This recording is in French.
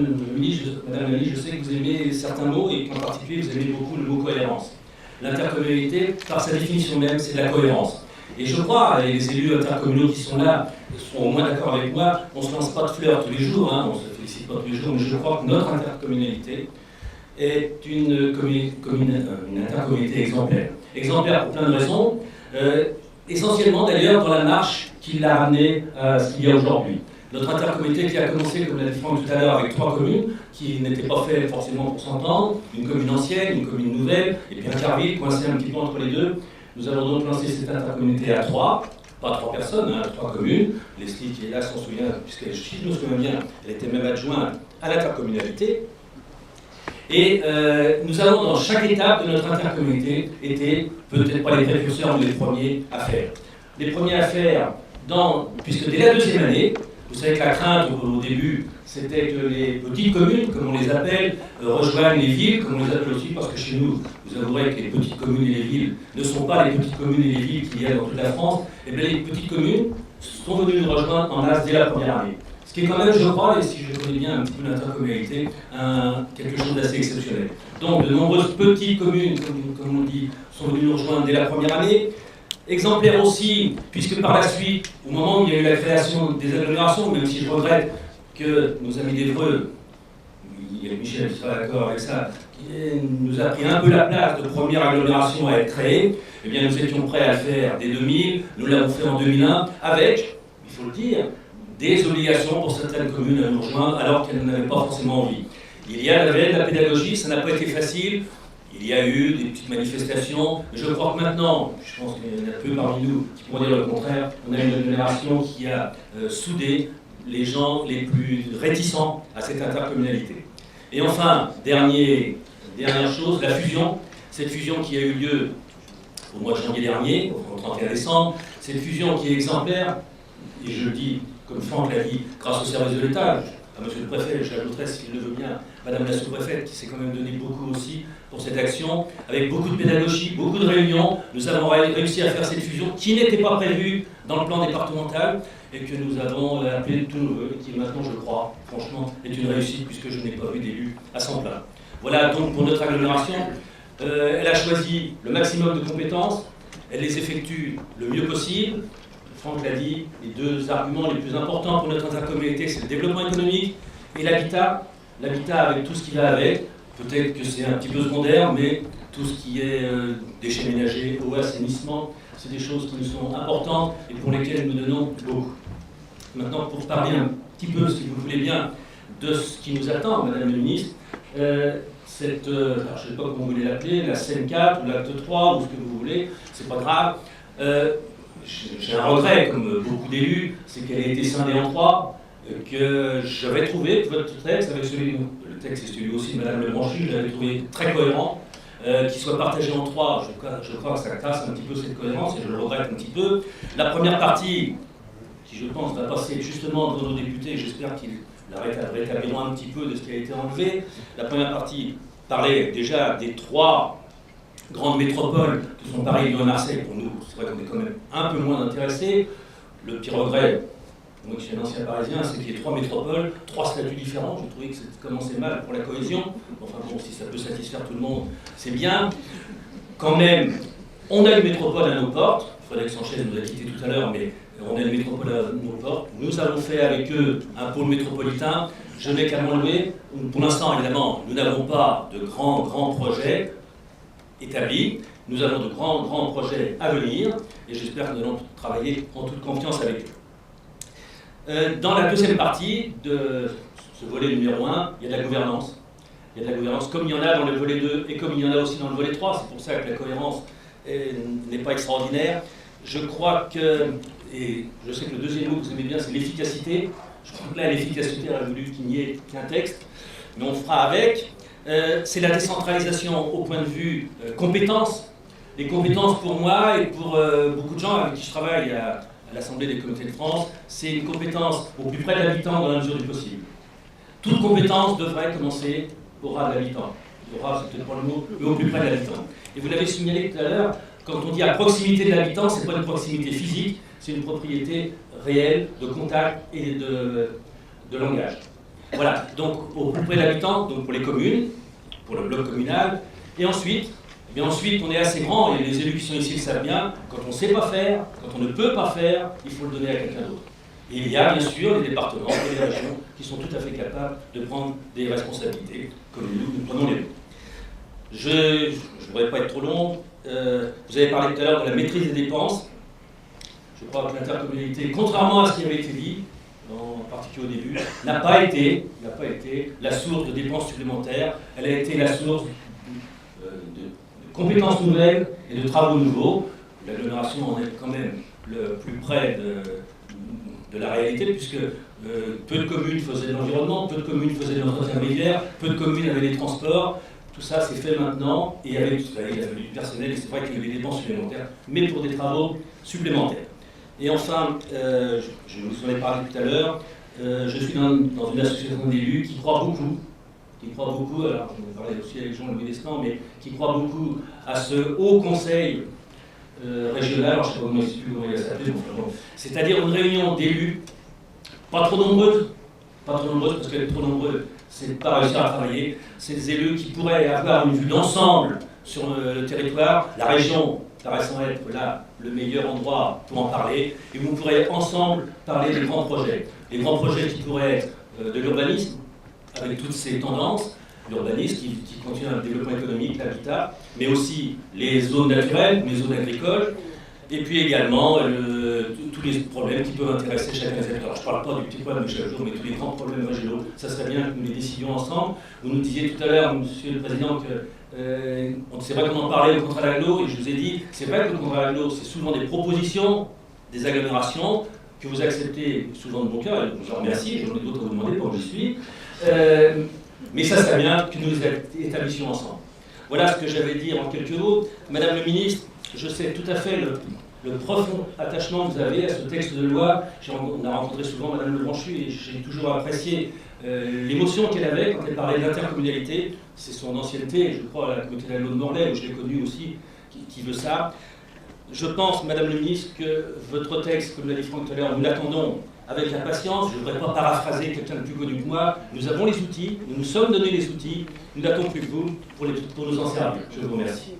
Madame la ministre, je sais que vous aimez certains mots et qu'en particulier vous aimez beaucoup le mot cohérence. L'intercommunalité, par sa définition même, c'est de la cohérence. Et je crois, et les élus intercommunaux qui sont là seront au moins d'accord avec moi, on ne se lance pas de fleurs tous les jours, on ne se félicite pas tous les jours, mais je crois que notre intercommunalité est une intercommunalité exemplaire. Exemplaire pour plein de raisons, essentiellement d'ailleurs dans la marche qui l'a ramené à ce qu'il y a aujourd'hui. Notre intercommunauté qui a commencé, comme l'a dit Franck tout à l'heure, avec 3 communes, qui n'étaient pas faites forcément pour s'entendre, une commune ancienne, une commune nouvelle, et puis un Carville coincé un petit peu entre les deux. Nous avons donc lancé cette intercommunauté à 3, pas 3 personnes, 3 communes. Leslie qui est là s'en souvient, puisqu'elle, si je me souviens bien, elle était même adjointe à l'intercommunalité. Et nous avons dans chaque étape de notre intercommunauté été peut-être pas les précurseurs, mais les premiers à faire. Les premiers à faire, puisque dès la 2e année, vous savez que la crainte au début, c'était que les petites communes, comme on les appelle, rejoignent les villes, comme on les appelle aussi, parce que chez nous, vous avouerez que les petites communes et les villes ne sont pas les petites communes et les villes qu'il y a dans toute la France. Et bien les petites communes sont venues nous rejoindre en masse dès la première année. Ce qui est quand même, je crois, et si je connais bien un petit peu l'intercommunalité, quelque chose d'assez exceptionnel. Donc de nombreuses petites communes, comme on dit, sont venues nous rejoindre dès la première année. Exemplaire aussi, puisque par la suite, au moment où il y a eu la création des agglomérations, même si je regrette que nos amis d'Évreux, Michel sera d'accord avec ça, nous a pris un peu la place de première agglomération à être créée, eh bien nous étions prêts à le faire dès 2000, nous l'avons fait en 2001, avec, il faut le dire, des obligations pour certaines communes à nous rejoindre, alors qu'elles n'avaient pas forcément envie. Il y a de la pédagogie, ça n'a pas été facile. Il y a eu des petites manifestations, mais je crois que maintenant, je pense qu'il y en a peu parmi nous qui pourront dire le contraire, on a une génération qui a soudé les gens les plus réticents à cette intercommunalité. Et enfin, dernière chose, la fusion. Cette fusion qui a eu lieu au mois de janvier dernier, au 31 décembre, cette fusion qui est exemplaire, et je le dis, comme Franck l'a dit, grâce au service de l'État, à monsieur le préfet, j'ajouterai s'il le veut bien, madame la sous-préfète qui s'est quand même donné beaucoup aussi pour cette action, avec beaucoup de pédagogie, beaucoup de réunions, nous avons réussi à faire cette fusion qui n'était pas prévue dans le plan départemental et que nous avons appelé de tous nos voeux et qui maintenant, je crois, franchement, est une réussite puisque je n'ai pas vu d'élus à son plein. Voilà donc pour notre agglomération. Elle a choisi le maximum de compétences, elle les effectue le mieux possible. Franck l'a dit, les 2 arguments les plus importants pour notre intercommunauté, c'est le développement économique et l'habitat. L'habitat avec tout ce qui va avec, peut-être que c'est un petit peu secondaire, mais tout ce qui est déchets ménagers, eau, assainissement, c'est des choses qui nous sont importantes et pour lesquelles nous donnons beaucoup. Maintenant, pour parler un petit peu, si vous voulez bien, de ce qui nous attend, Madame la Ministre, alors je ne sais pas comment vous voulez l'appeler, la scène 4 ou l'acte 3 ou ce que vous voulez, c'est pas grave. J'ai un regret, comme beaucoup d'élus, c'est qu'elle ait été scindée en 3, que j'avais trouvé que votre texte, avec le texte et celui aussi de Madame Lebranchu, je l'avais trouvé très cohérent, qu'il soit partagé en 3, je crois que ça casse un petit peu cette cohérence et je le regrette un petit peu. La première partie, qui je pense va passer justement devant nos députés, j'espère qu'ils la rétabliront un petit peu de ce qui a été enlevé. La première partie parlait déjà des 3 grandes métropoles que sont Paris, Lyon et Marseille. Pour nous, c'est vrai qu'on est quand même un peu moins intéressés. Le petit regret, moi qui suis un ancien parisien, c'est qu'il y ait 3 métropoles, 3 statuts différents. Je trouvais que ça commençait mal pour la cohésion. Enfin bon, si ça peut satisfaire tout le monde, c'est bien. Quand même, on a une métropole à nos portes. Frédéric Sanchez nous a quittés tout à l'heure, mais on a une métropole à nos portes. Nous avons fait avec eux un pôle métropolitain. Je n'ai qu'à m'en louer. Pour l'instant, évidemment, nous n'avons pas de grands projets établis. Nous avons de grands projets à venir et j'espère que nous allons travailler en toute confiance avec eux. Dans la deuxième partie de ce volet numéro 1, il y a de la gouvernance. Il y a de la gouvernance comme il y en a dans le volet 2 et comme il y en a aussi dans le volet 3. C'est pour ça que la cohérence n'est pas extraordinaire. Je crois que, et je sais que le deuxième mot que vous aimez bien, c'est l'efficacité. Je crois que là, l'efficacité aurait voulu qu'il n'y ait qu'un texte, mais on fera avec. C'est la décentralisation au point de vue compétences. Les compétences pour moi et pour beaucoup de gens avec qui je travaille à l'Assemblée des comités de France, c'est une compétence au plus près de l'habitant dans la mesure du possible. Toute compétence devrait commencer au ras de l'habitant. Au ras, c'est peut-être pas le mot, mais au plus près de l'habitant. Et vous l'avez signalé tout à l'heure, quand on dit à proximité de l'habitant, ce n'est pas une proximité physique, c'est une propriété réelle de contact et de langage. Voilà, donc au plus près de l'habitant, donc pour les communes, pour le bloc communal, et ensuite, ensuite on est assez grand, et les élus qui sont ici le savent bien, quand on ne sait pas faire, quand on ne peut pas faire, il faut le donner à quelqu'un d'autre. Et il y a bien sûr les départements et les régions qui sont tout à fait capables de prendre des responsabilités, comme nous prenons les nôtres. Je ne voudrais pas être trop long. Vous avez parlé tout à l'heure de la maîtrise des dépenses. Je crois que l'intercommunalité, contrairement à ce qui avait été dit, en particulier au début, n'a pas été la source de dépenses supplémentaires. Elle a été la source de compétences nouvelles et de travaux nouveaux. L'agglomération en est quand même le plus près de la réalité, puisque peu de communes faisaient de l'environnement, peu de communes faisaient de l'entretien rivière, peu de communes avaient des transports. Tout ça s'est fait maintenant, et avec il a fallu du personnel, et c'est vrai qu'il y avait des dépenses supplémentaires, mais pour des travaux supplémentaires. Et enfin, je vous en ai parlé tout à l'heure, je suis dans une association d'élus qui croit beaucoup, alors je vais parler aussi avec Jean-Louis Descamps, mais qui croit beaucoup à ce haut conseil régional, alors je ne sais pas comment il va s'appeler, c'est-à-dire une réunion d'élus, pas trop nombreuses, parce qu'être trop nombreux, c'est pas réussir à travailler, c'est des élus qui pourraient avoir une vue d'ensemble sur le territoire, la région paraissant être là le meilleur endroit pour en parler, et vous pourrez ensemble parler des grands projets. Les grands projets qui pourraient être de l'urbanisme, avec toutes ces tendances, l'urbanisme qui continue le développement économique, l'habitat, mais aussi les zones naturelles, les zones agricoles, et puis également tous les problèmes qui peuvent intéresser chacun des acteurs. Je ne parle pas du petit problème de chaque jour, mais tous les grands problèmes régionaux. Ça serait bien que nous les décidions ensemble. Vous nous disiez tout à l'heure, Monsieur le Président, que c'est vrai qu'on en parlait au contrat d'agglo, et je vous ai dit, c'est vrai que le contrat d'agglo, c'est souvent des propositions, des agglomérations, que vous acceptez souvent de bon cœur, et je vous en remercie, j'en ai d'autres à vous demander pour que j'y suis. Mais ça serait bien que nous les établissions ensemble. Voilà ce que j'avais dit en quelques mots. Madame le ministre, je sais tout à fait le profond attachement que vous avez à ce texte de loi. On a rencontré souvent Madame Lebranchu et j'ai toujours apprécié l'émotion qu'elle avait quand elle parlait d'intercommunalité. C'est son ancienneté, je crois, à la communauté d'agglo de Morlaix, où je l'ai connue aussi, qui veut ça. Je pense, Madame le ministre, que votre texte, comme l'a dit Franck tout à l'heure, nous l'attendons avec impatience. Je ne voudrais pas paraphraser quelqu'un de plus connu que moi. Nous avons les outils, nous nous sommes donné les outils, nous n'attendons plus que vous pour nous en servir. Je vous remercie.